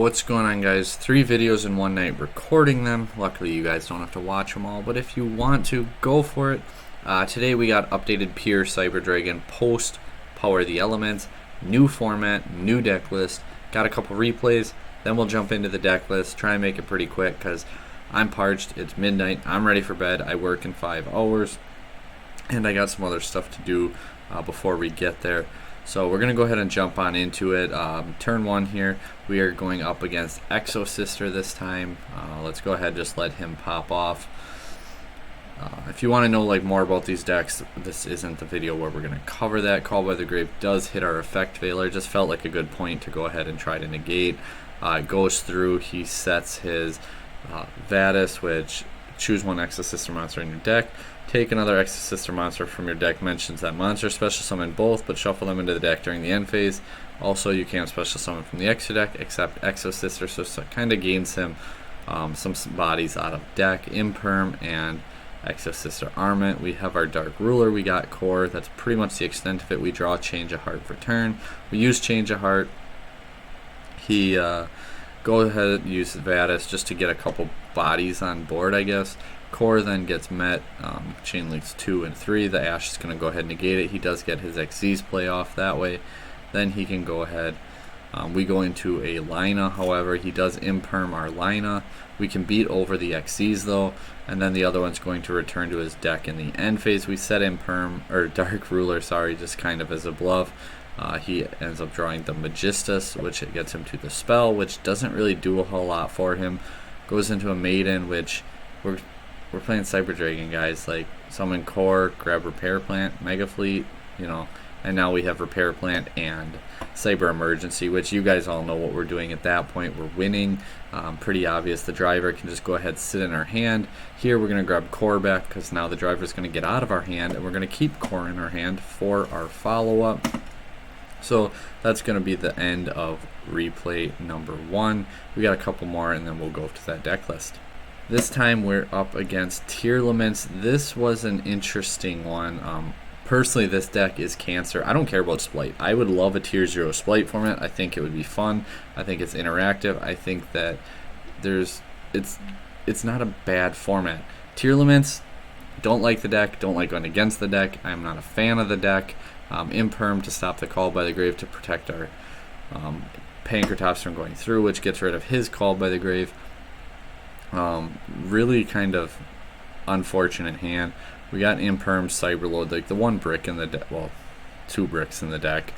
What's going on, guys? 3 videos in one night, recording them. Luckily you guys don't have to watch them all, but if you want to, go for it. Today we got updated Pure Cyber Dragon post Power the Elements, new format, new deck list, got a couple replays, then we'll jump into the deck list, try and make it pretty quick because I'm parched, it's midnight, I'm ready for bed, I work in 5 hours, and I got some other stuff to do before we get there. So we're going to go ahead and jump on into it. Turn 1 here, we are going up against Exo Sister this time. Let's go ahead and just let him pop off. If you want to know more about these decks, this isn't the video where we're going to cover that. Call by the Grave does hit our effect veiler. Just felt like a good point to go ahead and try to negate. It goes through, he sets his Vadis, which choose one Exo Sister monster in your deck. Take another Exo Sister monster from your deck, mentions that monster, special summon both, but shuffle them into the deck during the end phase. Also, you can't special summon from the Exo deck except Exo Sister, so it kind of gains him some bodies out of deck. Imperm and Exo Sister Armament. We have our Dark Ruler, we got Core, that's pretty much the extent of it. We draw Change of Heart for turn. We use Change of Heart. He go ahead and use Vadis just to get a couple bodies on board, I guess. Core then gets met, chain links 2 and 3. The Ash is going to go ahead and negate it. He does get his Xyz play off that way. Then he can go ahead. We go into a Lina, however, he does imperm our Lina. We can beat over the Xyz though, and then the other one's going to return to his deck in the end phase. We set imperm, or Dark Ruler, sorry, just kind of as a bluff. He ends up drawing the Magistus, which gets him to the spell, which doesn't really do a whole lot for him. Goes into a Maiden, which we're playing Cyber Dragon, guys. Summon Core, grab Repair Plant, Mega Fleet, and now we have Repair Plant and Cyber Emergency, which you guys all know what we're doing at that point. We're winning. Pretty obvious. The driver can just go ahead and sit in our hand. Here we're going to grab Core back because now the driver is going to get out of our hand, and we're going to keep Core in our hand for our follow-up. So that's going to be the end of replay number 1. We got a couple more, and then we'll go to that deck list. This time we're up against Tearlaments. This was an interesting one. Personally, this deck is cancer. I don't care about Splight. I would love a Tier 0 Splight format. I think it would be fun. I think it's interactive. I think that it's not a bad format. Tearlaments, don't like the deck, don't like going against the deck. I'm not a fan of the deck. Imperm to stop the Call by the Grave to protect our Pancratops from going through, which gets rid of his Call by the Grave. Really kind of unfortunate hand. We got Imperm, Cyberload, the one brick in the deck, well, 2 bricks in the deck.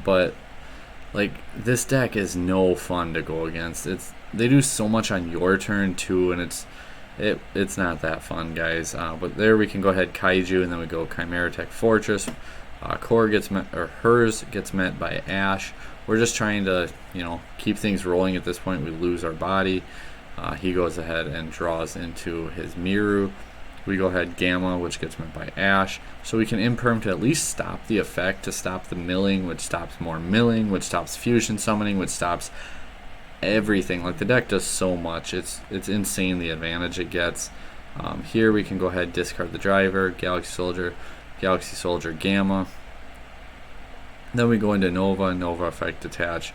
But this deck is no fun to go against. They do so much on your turn too, and it's not that fun, guys. But there we can go ahead Kaiju, and then we go Chimera Tech Fortress. Core gets met, or hers gets met by Ash. We're just trying to keep things rolling at this point. We lose our body. He goes ahead and draws into his Miru. We go ahead Gamma, which gets met by Ash. So we can imperm to at least stop the effect, to stop the milling, which stops more milling, which stops fusion summoning, which stops everything. The deck does so much. It's insane the advantage it gets. Here we can go ahead discard the driver, Galaxy Soldier, Gamma. Then we go into Nova effect detach,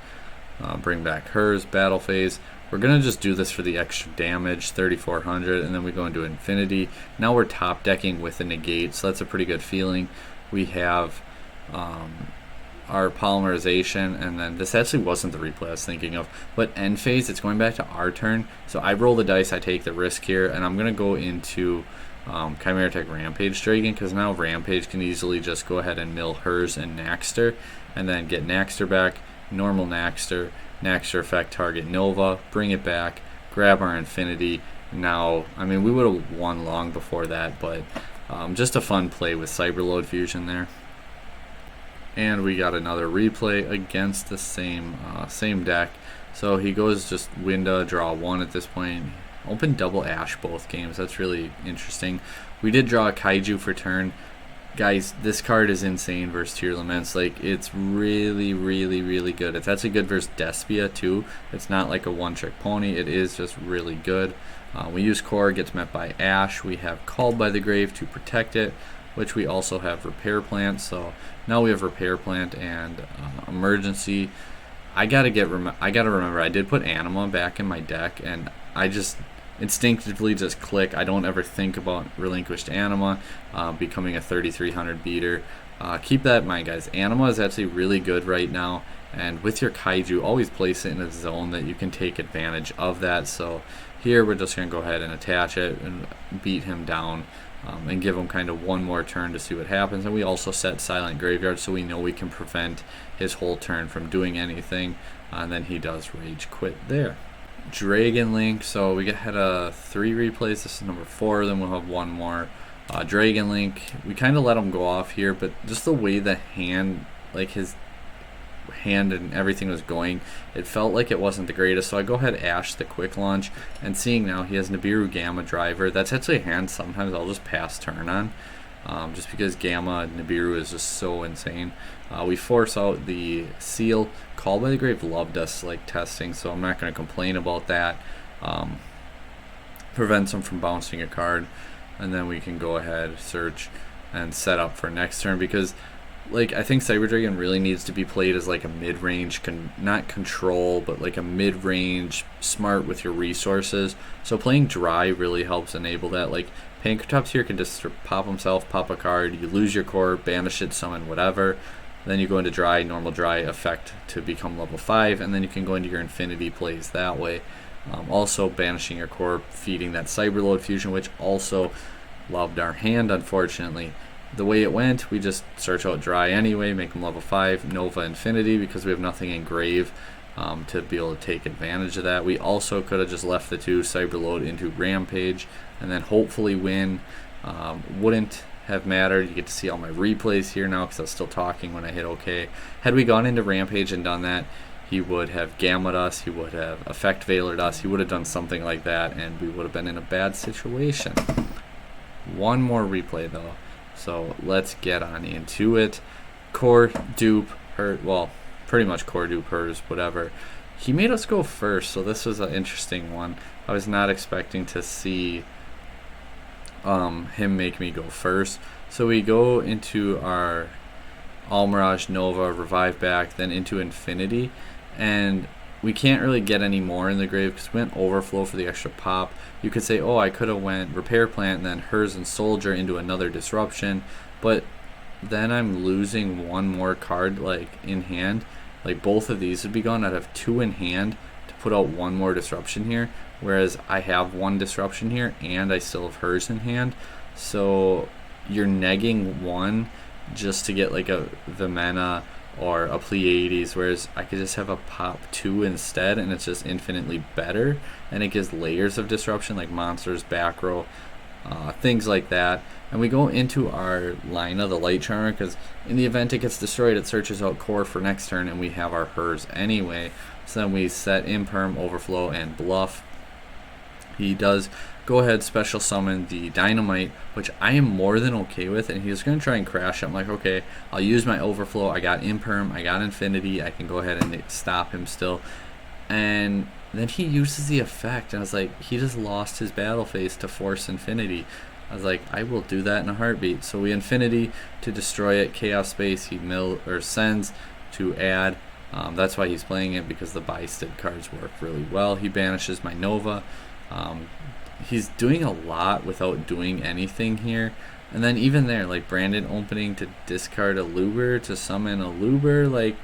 bring back hers, battle phase. We're going to just do this for the extra damage, 3400, and then we go into Infinity. Now we're top decking with a negate, so that's a pretty good feeling. We have our polymerization, and then this actually wasn't the replay I was thinking of, but end phase, it's going back to our turn. So I roll the dice, I take the risk here, and I'm going to go into Chimera Tech Rampage Dragon, because now Rampage can easily just go ahead and mill hers and Naxter, and then get Naxter back, normal Naxter effect, target Nova, bring it back, grab our Infinity. Now, we would have won long before that, but just a fun play with Cyberload Fusion there. And we got another replay against the same deck. So he goes just Winda, draw 1 at this point. Open double Ash both games. That's really interesting. We did draw a Kaiju for turn. Guys, this card is insane versus Tearlaments. It's really, really, really good. It's actually good versus Despia too. It's not like a one-trick pony. It is just really good. We use Core, gets met by Ash. We have Called by the Grave to protect it, which we also have Repair Plant. So now we have Repair Plant and Emergency. I gotta remember I did put Anima back in my deck, and I just instinctively just click. I don't ever think about relinquished Anima becoming a 3300 beater. Keep that in mind, guys. Anima is actually really good right now, and with your Kaiju, always place it in a zone that you can take advantage of that. So here we're just going to go ahead and attach it and beat him down and give him kind of one more turn to see what happens. And we also set Silent Graveyard so we know we can prevent his whole turn from doing anything, and then he does Rage Quit there. Dragon Link, so we had 3 replays. This is number 4, then we'll have 1 more. Dragon Link, we kind of let him go off here, but just the way the hand, like his hand and everything was going, it felt like it wasn't the greatest. So I go ahead, Ash the quick launch, and seeing now he has Nibiru Gamma Driver. That's actually a hand sometimes I'll just pass turn on, just because Gamma Nibiru is just so insane. We force out the Seal. Call by the Grave loved us like testing, so I'm not going to complain about that. Prevents him from bouncing a card, and then we can go ahead, search, and set up for next turn, because like I think Cyber Dragon really needs to be played as like a mid-range, not control, but like a mid-range, smart with your resources. So playing dry really helps enable that. Like Pankratops here can just pop himself, pop a card, you lose your core, banish it, summon whatever. Then you go into dry, normal dry effect to become level 5, and then you can go into your infinity plays that way. Also banishing your core, feeding that Cyberload fusion, which also loved our hand, unfortunately. The way it went, we just search out dry anyway, make them level 5, Nova Infinity, because we have nothing in grave to be able to take advantage of that. We also could have just left the 2 Cyberload into Rampage and then hopefully win. Wouldn't have mattered. You get to see all my replays here now because I was still talking when I hit OK. Had we gone into Rampage and done that, he would have Gammaed us, he would have Effect Veilered us, he would have done something like that, and we would have been in a bad situation. One more replay though, so let's get on into it. Core, dupe, hurt, well, pretty much core, dupe, hers, whatever. He made us go first, so this was an interesting one. I was not expecting to see him make me go first. So we go into our Almirage, Nova, Revive back, then into Infinity, and we can't really get any more in the grave because we went Overflow for the extra pop. You could say, oh, I could have went Repair Plant and then Hers and Soldier into another Disruption, but then I'm losing one more card like in hand. Like both of these would be gone. I'd have 2 in hand to put out 1 more Disruption here, whereas I have 1 Disruption here and I still have Hers in hand. So you're negging 1 just to get like a Vimena or a Pleiades, whereas I could just have a pop 2 instead, and it's just infinitely better, and it gives layers of disruption like monsters, back row, things like that. And we go into our Lina, the Light Charmer, because in the event it gets destroyed, it searches out core for next turn, and we have our Hers anyway. So then we set Imperm, Overflow, and Bluff. He does go ahead, special summon the Dynamite, which I am more than okay with, and he's going to try and crash it. I'm like, okay, I'll use my Overflow. I got Imperm, I got Infinity, I can go ahead and stop him still. And then he uses the effect, and I was like, he just lost his battle phase to force Infinity. I was like, I will do that in a heartbeat. So we Infinity to destroy it, Chaos Space, he sends to add. That's why he's playing it, because the Bystid cards work really well. He banishes my Nova. He's doing a lot without doing anything here. And then even there, like Brandon opening to discard a Luber to summon a Luber, like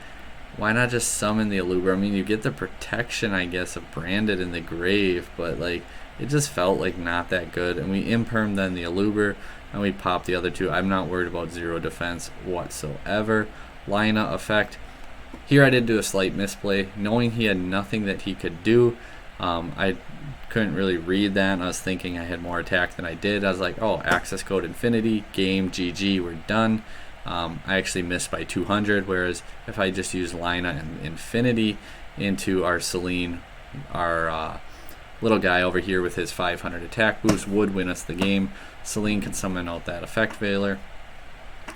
why not just summon the Luber? I mean, you get the protection, I guess, of Branded in the grave, but like it just felt like not that good. And we imperm then the Luber, and we pop the other 2. I'm not worried about 0 defense whatsoever. Lina effect. Here I did do a slight misplay, knowing he had nothing that he could do. I couldn't really read that, and I was thinking I had more attack than I did. I was like, oh, access code Infinity, game, GG, we're done. I actually missed by 200, whereas if I just use Lina and Infinity into our Celine, our little guy over here with his 500 attack boost would win us the game. Celine can summon out that Effect Veiler,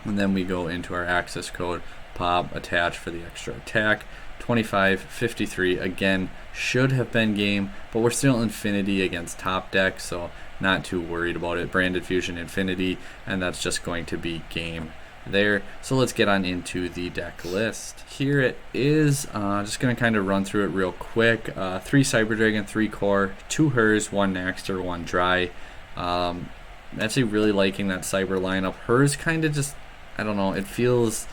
and then we go into our access code, pop, attach for the extra attack. 25, 53, again, should have been game, but we're still Infinity against top deck, so not too worried about it. Branded Fusion Infinity, and that's just going to be game there. So let's get on into the deck list. Here it is. Just going to kind of run through it real quick. 3 Cyber Dragon, 3 Core, 2 Hers, 1 Naxter, 1 Dry. Actually really liking that Cyber lineup. Hers kind of just, I don't know, it feels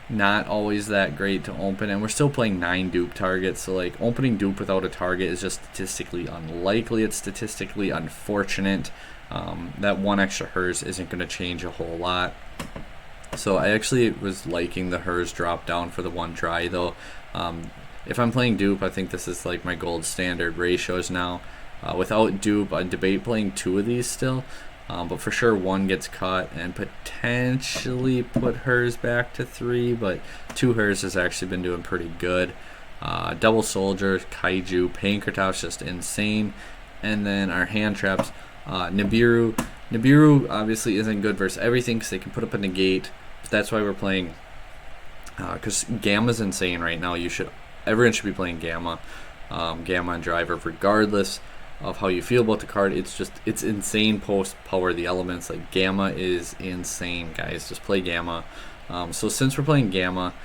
not always that great to open, and we're still playing 9 dupe targets, so like opening dupe without a target is just statistically unlikely. It's statistically unfortunate. That 1 extra Hers isn't going to change a whole lot. So I actually was liking the Hers drop down for the 1 Dry though. If I'm playing dupe, I think this is like my gold standard ratios now. Without dupe, I'd debate playing 2 of these still. But for sure 1 gets cut and potentially put Hers back to 3, but 2 Hers has actually been doing pretty good. Double Soldier, Kaiju, Pankratops, just insane. And then our hand traps, Nibiru. Nibiru obviously isn't good versus everything because they can put up a negate. But that's why we're playing, because Gamma's insane right now. Everyone should be playing Gamma. Gamma and Driver regardless of how you feel about the card. It's insane post Power the Elements. Like Gamma is insane, guys. Just play Gamma. So since we're playing Gamma,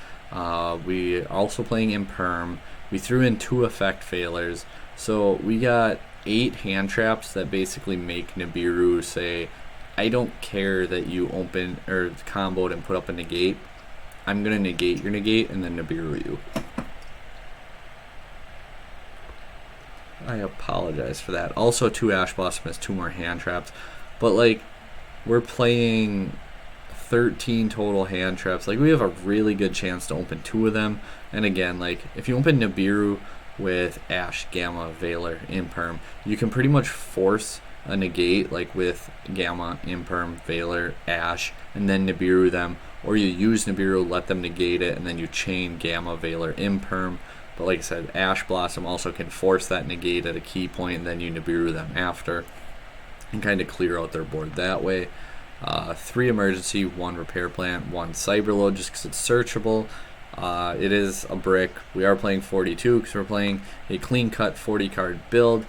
we also playing Imperm. We threw in 2 effect failures, so we got 8 hand traps that basically make Nibiru say, I don't care that you open or comboed and put up a negate. I'm gonna negate your negate and then Nibiru you. I apologize for that. Also, 2 Ash Blossom has 2 more hand traps. But, like, we're playing 13 total hand traps. Like, we have a really good chance to open 2 of them. And again, like, if you open Nibiru with Ash, Gamma, Veiler, Imperm, you can pretty much force a negate, like with Gamma, Imperm, Veiler, Ash, and then Nibiru them. Or you use Nibiru, let them negate it, and then you chain Gamma, Veiler, Imperm. But like I said, Ash Blossom also can force that negate at a key point, and then you Nibiru them after and kind of clear out their board that way. 3 Emergency, 1 Repair Plant, 1 Cyberload just because it's searchable. It is a brick. We are playing 42 because we're playing a clean cut 40 card build.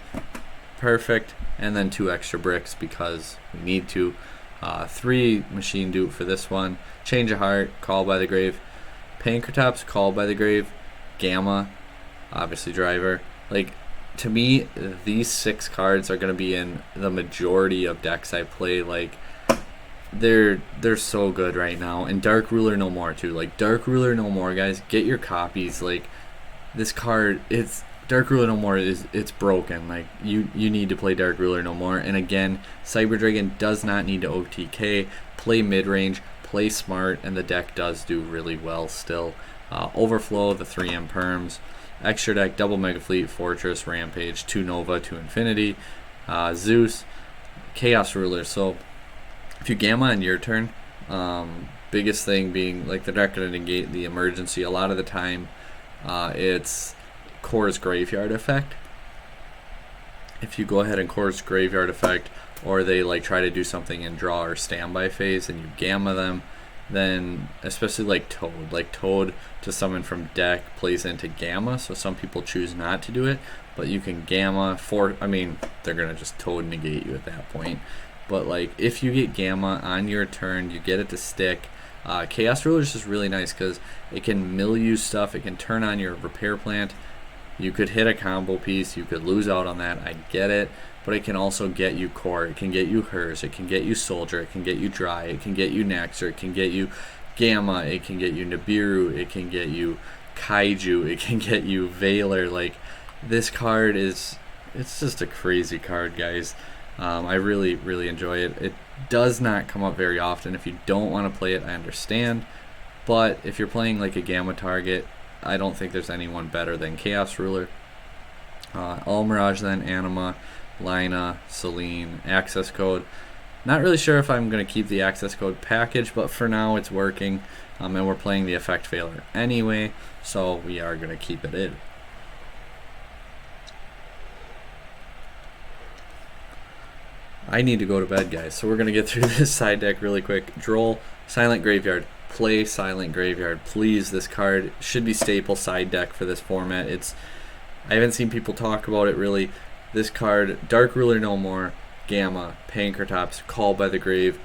Perfect. And then 2 extra bricks because we need to. 3 Machine Dupe for this one. Change of Heart, Call by the Grave. Pankratops, Call by the Grave. Gamma, obviously Driver. Like, to me, these 6 cards are going to be in the majority of decks I play. Like, they're so good right now. And Dark Ruler No More too. Like, Dark Ruler No More, guys, get your copies. Like, this card, it's Dark Ruler No More it's broken. Like, you need to play Dark Ruler No More. And again, Cyber Dragon does not need to OTK. Play mid-range, play smart, and the deck does do really well still. Overflow, the 3 Imperms. Extra deck, double Mega Fleet, Fortress, Rampage, 2 Nova, 2 Infinity. Zeus, Chaos Ruler. So if you Gamma on your turn, biggest thing being, like, they're not going to negate the emergency. A lot of the time, it's Core's Graveyard Effect. If you go ahead and Core's Graveyard Effect, or they like try to do something in draw or standby phase and you Gamma them, then especially like Toad to summon from deck plays into Gamma, so some people choose not to do it, but you can Gamma they're gonna just Toad negate you at that point. But like, if you get Gamma on your turn, you get it to stick. Chaos Ruler is just really nice because it can mill you stuff, it can turn on your Repair Plant, you could hit a combo piece, you could lose out on that, I get it, but it can also get you Core, it can get you Hers, it can get you Soldier, it can get you Dry, it can get you Naxter, it can get you Gamma, it can get you Nibiru, it can get you Kaiju, it can get you Veiler. Like, this card it's just a crazy card, guys. I really, really enjoy it. It does not come up very often. If you don't want to play it, I understand. But if you're playing like a Gamma target, I don't think there's anyone better than Chaos Ruler. All Mirage then, Anima, Lina, Celine, Access Code. Not really sure if I'm going to keep the Access Code package, but for now it's working. And we're playing the Effect Failure anyway, so we are going to keep it in. I need to go to bed, guys, so we're going to get through this side deck really quick. Droll, Silent Graveyard. Play Silent Graveyard, please. This card should be staple side deck for this format. I haven't seen people talk about it really. This card, Dark Ruler No More, Gamma, Pankratops, Call by the Grave,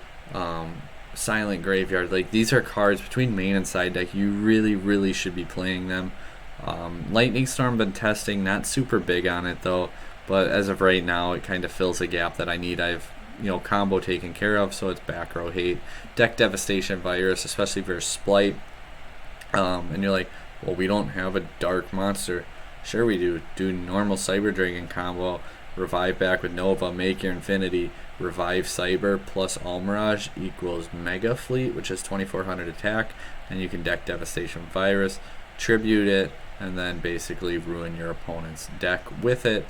Silent Graveyard. Like, these are cards between main and side deck. You really should be playing them. Lightning Storm, been testing, not super big on it though, but as of right now it kind of fills a gap that I need. I've combo taken care of, so it's back row hate. Deck Devastation Virus, especially versus Splight. And you're like, well, we don't have a dark monster. Sure we do. Do normal Cyber Dragon combo, revive back with Nova, make your Infinity, revive Cyber plus Almirage equals Mega Fleet, which is 2400 attack, and you can deck Devastation Virus, tribute it, and then basically ruin your opponent's deck with it.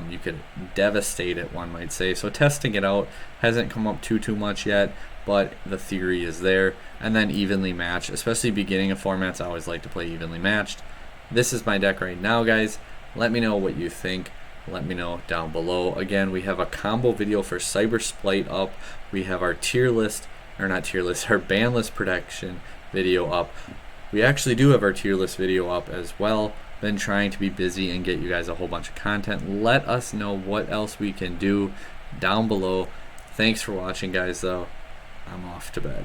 You could devastate it, one might say. So testing it out, hasn't come up too much yet, but the theory is there. And then evenly matched, especially beginning of formats, I always like to play evenly matched. This is my deck right now, guys. Let me know what you think. Let me know down below. Again, we have a combo video for Cyber Splight up. We have our tier list, or not tier list, our ban list protection video up. We actually do have our tier list video up as well. Been trying to be busy and get you guys a whole bunch of content. Let us know what else we can do down below. Thanks for watching, guys, though. I'm off to bed.